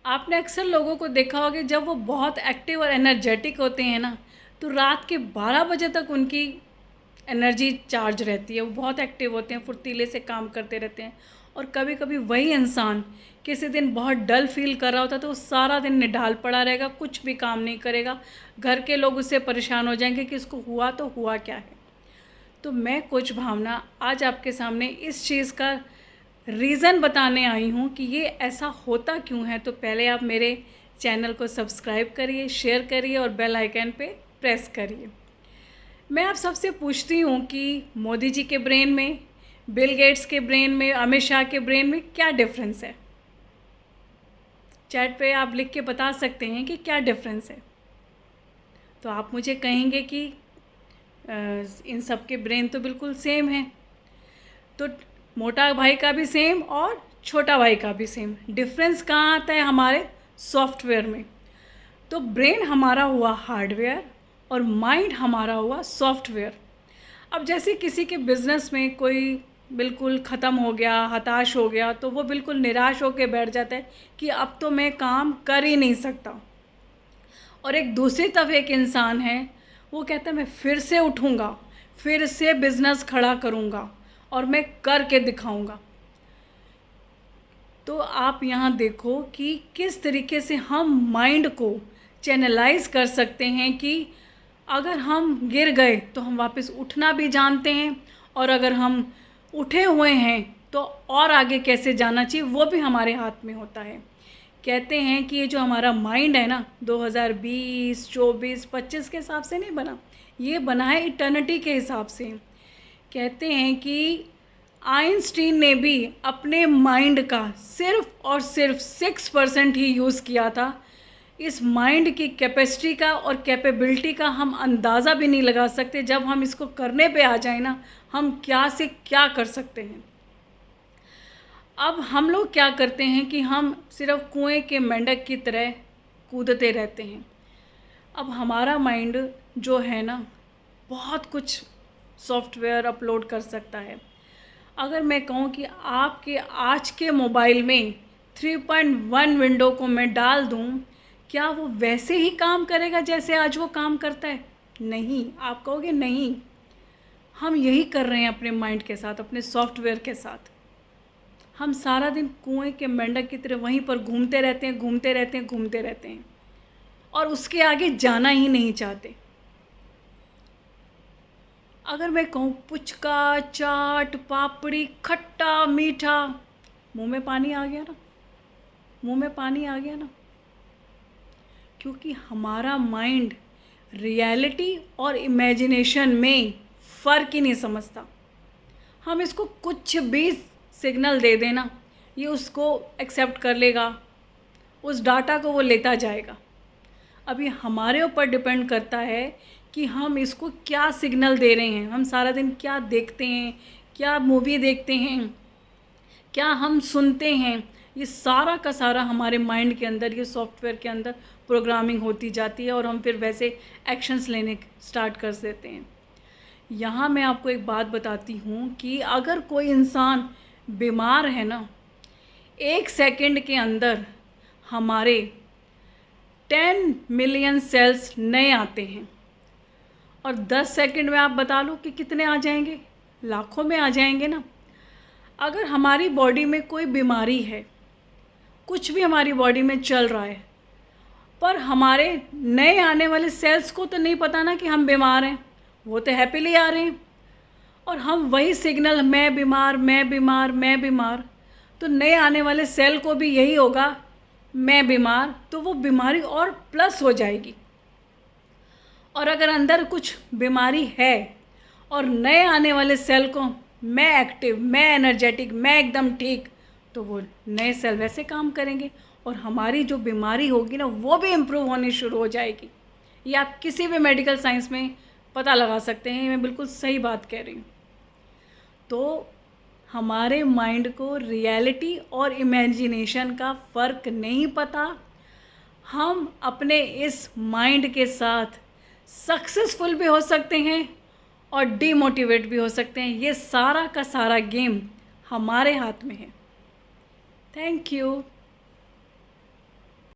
आपने अक्सर लोगों को देखा होगा कि जब वो बहुत एक्टिव और एनर्जेटिक होते हैं ना, तो रात के 12 बजे तक उनकी एनर्जी चार्ज रहती है। वो बहुत एक्टिव होते हैं, फुर्तीले से काम करते रहते हैं। और कभी कभी वही इंसान किसी दिन बहुत डल फील कर रहा होता है, तो वो सारा दिन निढाल पड़ा रहेगा, कुछ भी काम नहीं करेगा। घर के लोग उससे परेशान हो जाएंगे कि इसको हुआ तो हुआ क्या है। तो मैं कोच भावना आज आपके सामने इस चीज़ का रीज़न बताने आई हूँ कि ये ऐसा होता क्यों है। तो पहले आप मेरे चैनल को सब्सक्राइब करिए, शेयर करिए और बेल आइकन पे प्रेस करिए। मैं आप सबसे पूछती हूँ कि मोदी जी के ब्रेन में, बिल गेट्स के ब्रेन में, अमित शाह के ब्रेन में क्या डिफरेंस है? चैट पे आप लिख के बता सकते हैं कि क्या डिफरेंस है। तो आप मुझे कहेंगे कि इन सब के ब्रेन तो बिल्कुल सेम है। तो मोटा भाई का भी सेम और छोटा भाई का भी सेम। डिफरेंस कहाँ आता है? हमारे सॉफ्टवेयर में। तो ब्रेन हमारा हुआ हार्डवेयर और माइंड हमारा हुआ सॉफ्टवेयर। अब जैसे किसी के बिज़नेस में कोई बिल्कुल ख़त्म हो गया, हताश हो गया, तो वो बिल्कुल निराश होकर बैठ जाता है कि अब तो मैं काम कर ही नहीं सकता। और एक दूसरी तरफ एक इंसान है, वो कहता है मैं फिर से उठूँगा, फिर से बिज़नेस खड़ा करूँगा और मैं करके दिखाऊँगा। तो आप यहाँ देखो कि किस तरीके से हम माइंड को चैनलाइज कर सकते हैं कि अगर हम गिर गए तो हम वापस उठना भी जानते हैं, और अगर हम उठे हुए हैं तो और आगे कैसे जाना चाहिए वो भी हमारे हाथ में होता है। कहते हैं कि ये जो हमारा माइंड है ना, 2020, 24, 25 के हिसाब से नहीं बना, ये बना है इटर्निटी के हिसाब से। कहते हैं कि आइंस्टीन ने भी अपने माइंड का सिर्फ और सिर्फ 6% ही यूज़ किया था। इस माइंड की कैपेसिटी का और कैपेबिलिटी का हम अंदाज़ा भी नहीं लगा सकते। जब हम इसको करने पे आ जाए ना, हम क्या से क्या कर सकते हैं। अब हम लोग क्या करते हैं कि हम सिर्फ कुएं के मेंढक की तरह कूदते रहते हैं। अब हमारा माइंड जो है ना, बहुत कुछ सॉफ्टवेयर अपलोड कर सकता है। अगर मैं कहूँ कि आपके आज के मोबाइल में 3.1 विंडो को मैं डाल दूँ, क्या वो वैसे ही काम करेगा जैसे आज वो काम करता है? नहीं। आप कहोगे नहीं, हम यही कर रहे हैं अपने माइंड के साथ, अपने सॉफ्टवेयर के साथ। हम सारा दिन कुएं के मेंढक की तरह वहीं पर घूमते रहते हैं, घूमते रहते हैं, घूमते रहते हैं, और उसके आगे जाना ही नहीं चाहते। अगर मैं कहूँ पुचका, चाट, पापड़ी, खट्टा, मीठा, मुंह में पानी आ गया ना, मुंह में पानी आ गया ना। क्योंकि हमारा माइंड रियलिटी और इमेजिनेशन में फ़र्क ही नहीं समझता। हम इसको कुछ भी सिग्नल दे देना, ये उसको एक्सेप्ट कर लेगा, उस डाटा को वो लेता जाएगा। अभी हमारे ऊपर डिपेंड करता है कि हम इसको क्या सिग्नल दे रहे हैं। हम सारा दिन क्या देखते हैं, क्या मूवी देखते हैं, क्या हम सुनते हैं, ये सारा का सारा हमारे माइंड के अंदर, ये सॉफ्टवेयर के अंदर प्रोग्रामिंग होती जाती है, और हम फिर वैसे एक्शंस लेने स्टार्ट कर देते हैं। यहाँ मैं आपको एक बात बताती हूँ कि अगर कोई इंसान बीमार है ना, 1 सेकंड के अंदर हमारे 10 मिलियन सेल्स नए आते हैं, और 10 सेकंड में आप बता लो कि कितने आ जाएंगे? लाखों में आ जाएंगे ना। अगर हमारी बॉडी में कोई बीमारी है, कुछ भी हमारी बॉडी में चल रहा है, पर हमारे नए आने वाले सेल्स को तो नहीं पता ना कि हम बीमार हैं, वो तो हैप्पीली आ रहे हैं, और हम वही सिग्नल मैं बीमार, मैं बीमार, मैं बीमार, तो नए आने वाले सेल को भी यही होगा मैं बीमार, तो वो बीमारी और प्लस हो जाएगी। और अगर अंदर कुछ बीमारी है और नए आने वाले सेल को मैं एक्टिव, मैं एनर्जेटिक, मैं एकदम ठीक, तो वो नए सेल वैसे काम करेंगे, और हमारी जो बीमारी होगी ना, वो भी इम्प्रूव होनी शुरू हो जाएगी। ये आप किसी भी मेडिकल साइंस में पता लगा सकते हैं, मैं बिल्कुल सही बात कह रही हूँ। तो हमारे माइंड को रियलिटी और इमेजिनेशन का फ़र्क नहीं पता। हम अपने इस माइंड के साथ सक्सेसफुल भी हो सकते हैं और डीमोटिवेट भी हो सकते हैं। ये सारा का सारा गेम हमारे हाथ में है। Thank you.